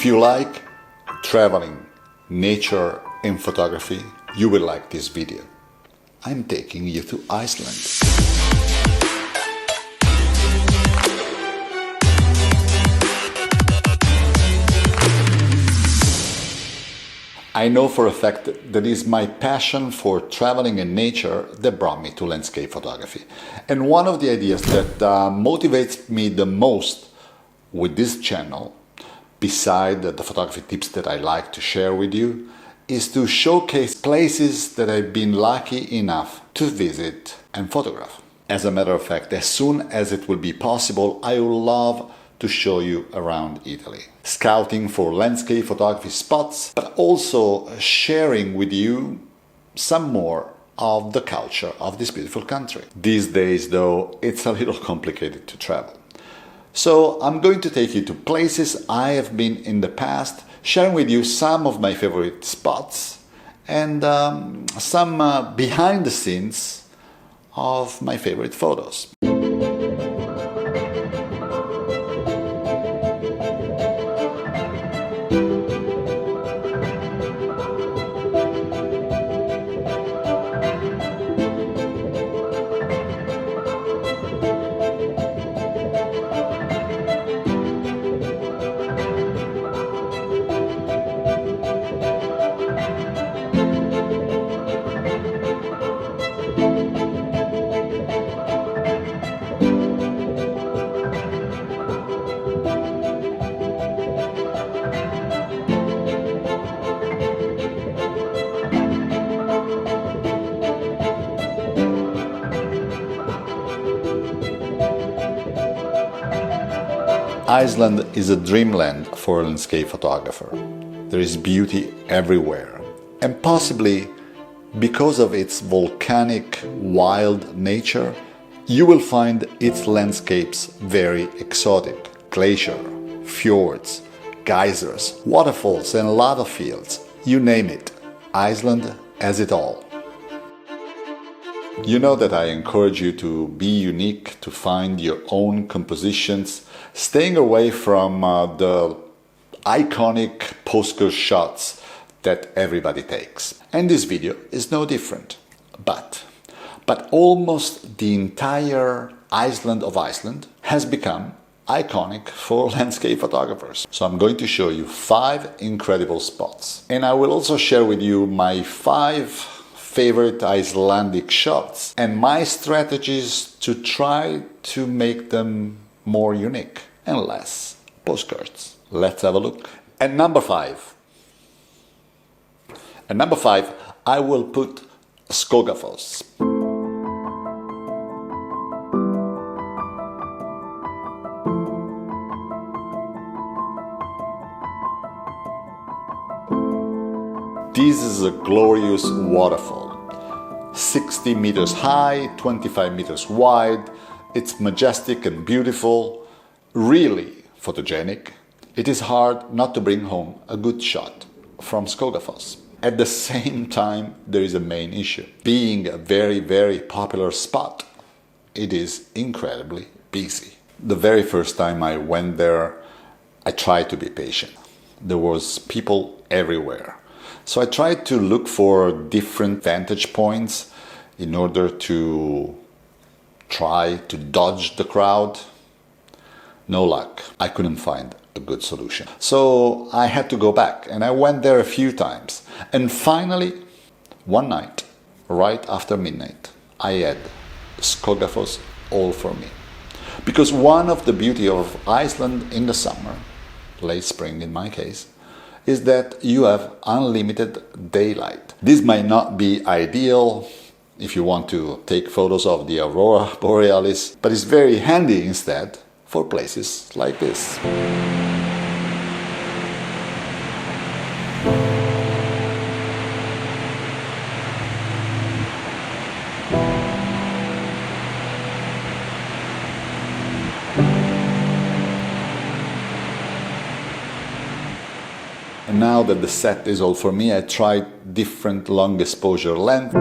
you like traveling, nature in photography, you will like this video. I'm taking you to Iceland. I know for a fact that it is my passion for traveling in nature that brought me to landscape photography. And one of the ideas that motivates me the most with this channel, beside the photography tips that I like to share with you, is to showcase places that I've been lucky enough to visit and photograph. As a matter of fact, as soon as it will be possible, I would love to show you around Italy, scouting for landscape photography spots, but also sharing with you some more of the culture of this beautiful country. These days, though, it's a little complicated to travel. So I'm going to take you to places I have been in the past, sharing with you some of my favorite spots and some behind the scenes of my favorite photos. Iceland is a dreamland for a landscape photographer. There is beauty everywhere, and possibly because of its volcanic, wild nature, you will find its landscapes very exotic. Glacier, fjords, geysers, waterfalls and lava fields, you name it, Iceland has it all. You know that I encourage you to be unique, to find your own compositions, staying away from the iconic postcard shots that everybody takes. And this video is no different. But almost the entire island of Iceland has become iconic for landscape photographers. So I'm going to show you 5 incredible spots. And I will also share with you my 5 favorite Icelandic shots and my strategies to try to make them more unique and less postcards. Let's have a look. At number 5, I will put Skogafoss. This is a glorious waterfall, 60 meters high, 25 meters wide. It's majestic and beautiful, really photogenic. It is hard not to bring home a good shot from Skogafoss. At the same time, there is a main issue. Being a very, very popular spot, it is incredibly busy. The very first time I went there, I tried to be patient. There was people everywhere. So I tried to look for different vantage points in order to try to dodge the crowd. No luck. I couldn't find a good solution. So I had to go back, and I went there a few times. And finally, one night, right after midnight, I had Skogafoss all for me. Because one of the beauty of Iceland in the summer, late spring in my case, is that you have unlimited daylight. This might not be ideal if you want to take photos of the aurora borealis, but it's very handy instead for places like this. And now that the set is all for me, I tried different long exposure length.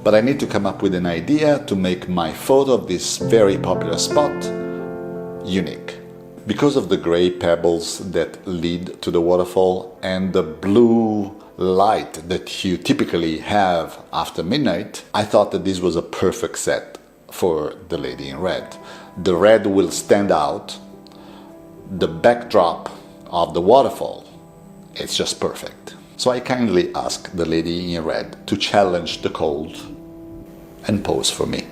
but I need to come up with an idea to make my photo of this very popular spot unique. Because of the gray pebbles that lead to the waterfall and the blue light that you typically have after midnight, I thought that this was a perfect set for the lady in red. The red will stand out. The backdrop of the waterfall, it's just perfect. So I kindly asked the lady in red to challenge the cold and pose for me.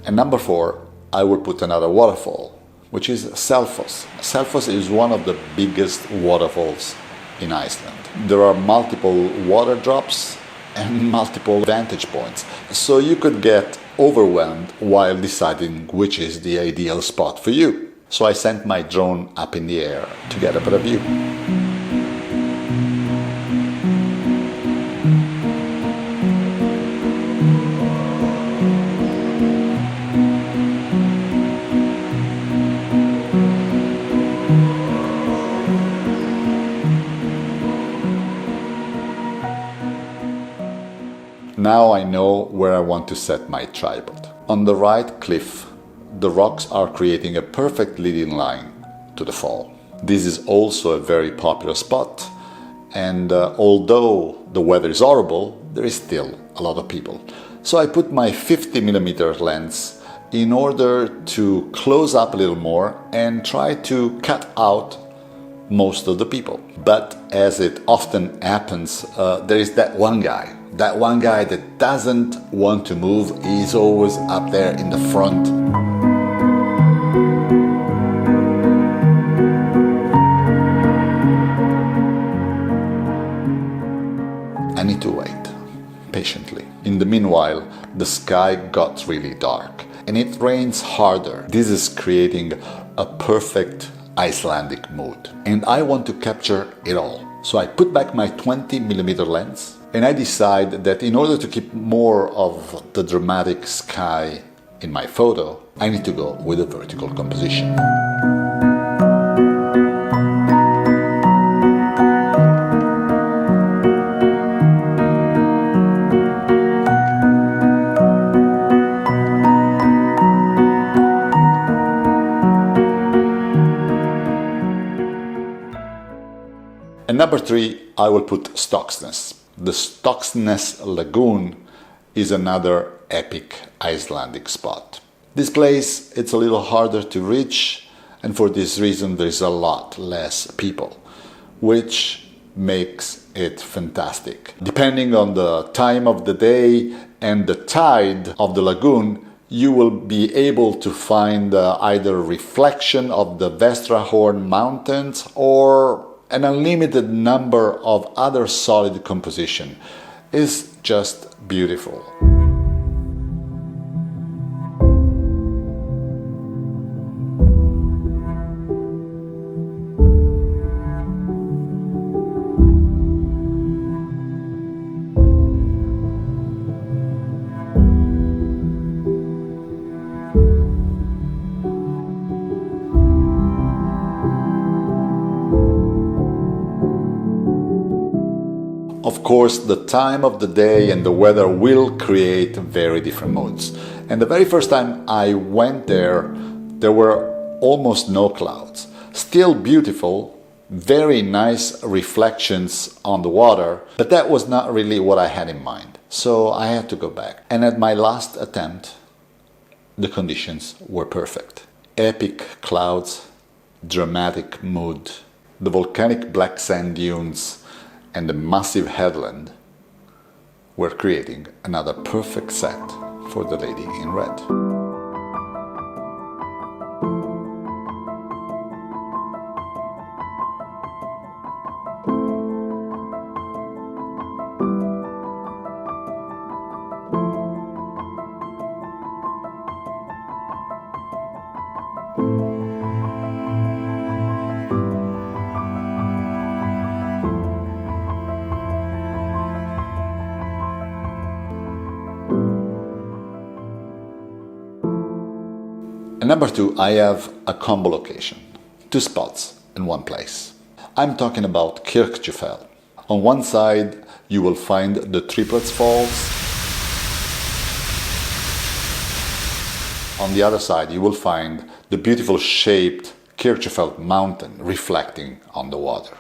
And number 4, I will put another waterfall, which is Selfoss. Selfoss is one of the biggest waterfalls in Iceland. There are multiple water drops and multiple vantage points, so you could get overwhelmed while deciding which is the ideal spot for you. So I sent my drone up in the air to get a better view. Now I know where I want to set my tripod. On the right cliff, the rocks are creating a perfect leading line to the fall. This is also a very popular spot, and although the weather is horrible, there is still a lot of people. So I put my 50mm lens in order to close up a little more and try to cut out most of the people. But as it often happens, there is that one guy that doesn't want to move. He's always up there in the front. I need to wait patiently. In the meanwhile, the sky got really dark and it rains harder. This is creating a perfect Icelandic mood, and I want to capture it all. So I put back my 20mm lens, and I decide that in order to keep more of the dramatic sky in my photo, I need to go with a vertical composition. And number 3, I will put Stokksnes. The Stokksnes Lagoon is another epic Icelandic spot. This place, it's a little harder to reach, and for this reason there is a lot less people, which makes it fantastic. Depending on the time of the day and the tide of the lagoon, you will be able to find either a reflection of the Vestrahorn Mountains or an unlimited number of other solid composition. Is just beautiful. Of course, the time of the day and the weather will create very different moods. And the very first time I went there, there were almost no clouds. Still beautiful, very nice reflections on the water, but that was not really what I had in mind. So I had to go back. And at my last attempt, the conditions were perfect. Epic clouds, dramatic mood, the volcanic black sand dunes, and the massive headland were creating another perfect set for the lady in red. number two, I have a combo location. 2 spots in one place. I'm talking about Kirkjufell. On one side, you will find the Triplets Falls. On the other side, you will find the beautiful shaped Kirkjufell mountain reflecting on the water.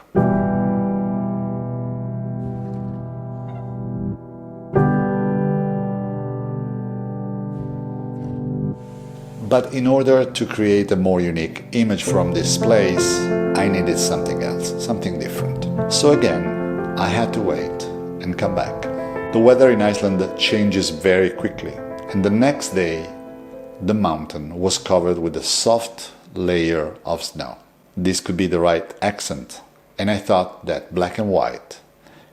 But in order to create a more unique image from this place, I needed something else, something different. So again, I had to wait and come back. The weather in Iceland changes very quickly, and the next day the mountain was covered with a soft layer of snow. This could be the right accent, and I thought that black and white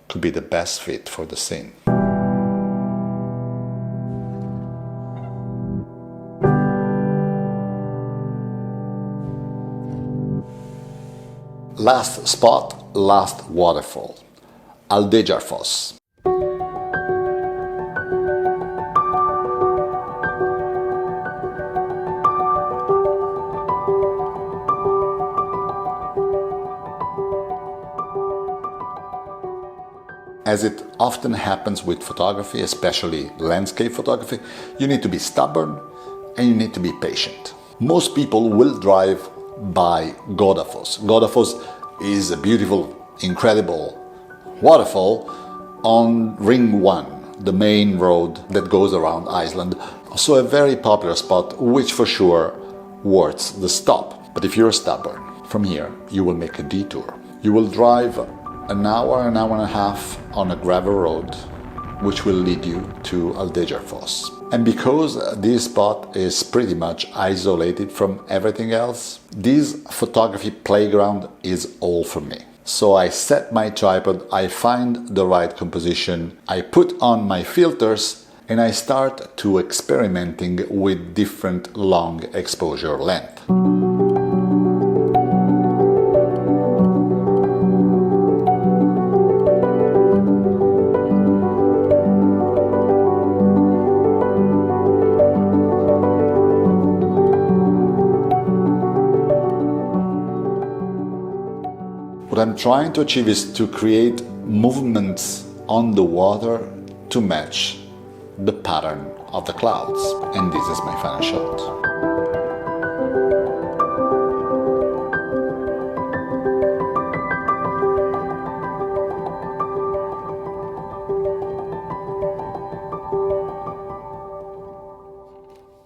could be the best fit for the scene. Last spot, last waterfall, ALDEJARFOSS. As it often happens with photography, especially landscape photography, you need to be stubborn and you need to be patient. Most people will drive by Skogafoss. Skogafoss is a beautiful, incredible waterfall on Ring 1, the main road that goes around Iceland. So a very popular spot, which for sure worth the stop. But if you're stubborn, from here you will make a detour. You will drive an hour and a half on a gravel road, which will lead you to ALDEJARFOSS. And because this spot is pretty much isolated from everything else, this photography playground is all for me. So I set my tripod, I find the right composition, I put on my filters, and I start to experimenting with different long exposure length. What I'm trying to achieve is to create movements on the water to match the pattern of the clouds. And this is my final shot.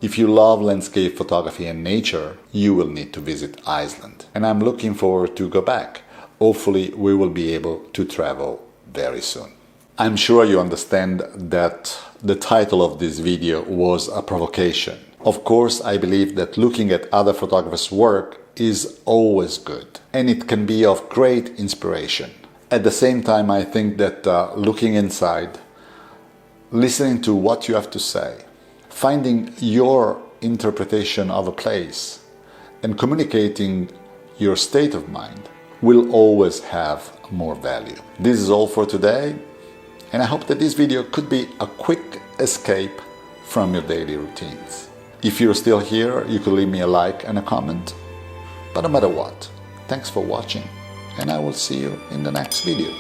If you love landscape photography and nature, you will need to visit Iceland. And I'm looking forward to go back. Hopefully we will be able to travel very soon. I'm sure you understand that the title of this video was a provocation. Of course, I believe that looking at other photographers' work is always good, and it can be of great inspiration. At the same time, I think that looking inside, listening to what you have to say, finding your interpretation of a place, and communicating your state of mind will always have more value. This is all for today, and I hope that this video could be a quick escape from your daily routines. If you're still here, you could leave me a like and a comment. But no matter what, thanks for watching, and I will see you in the next video.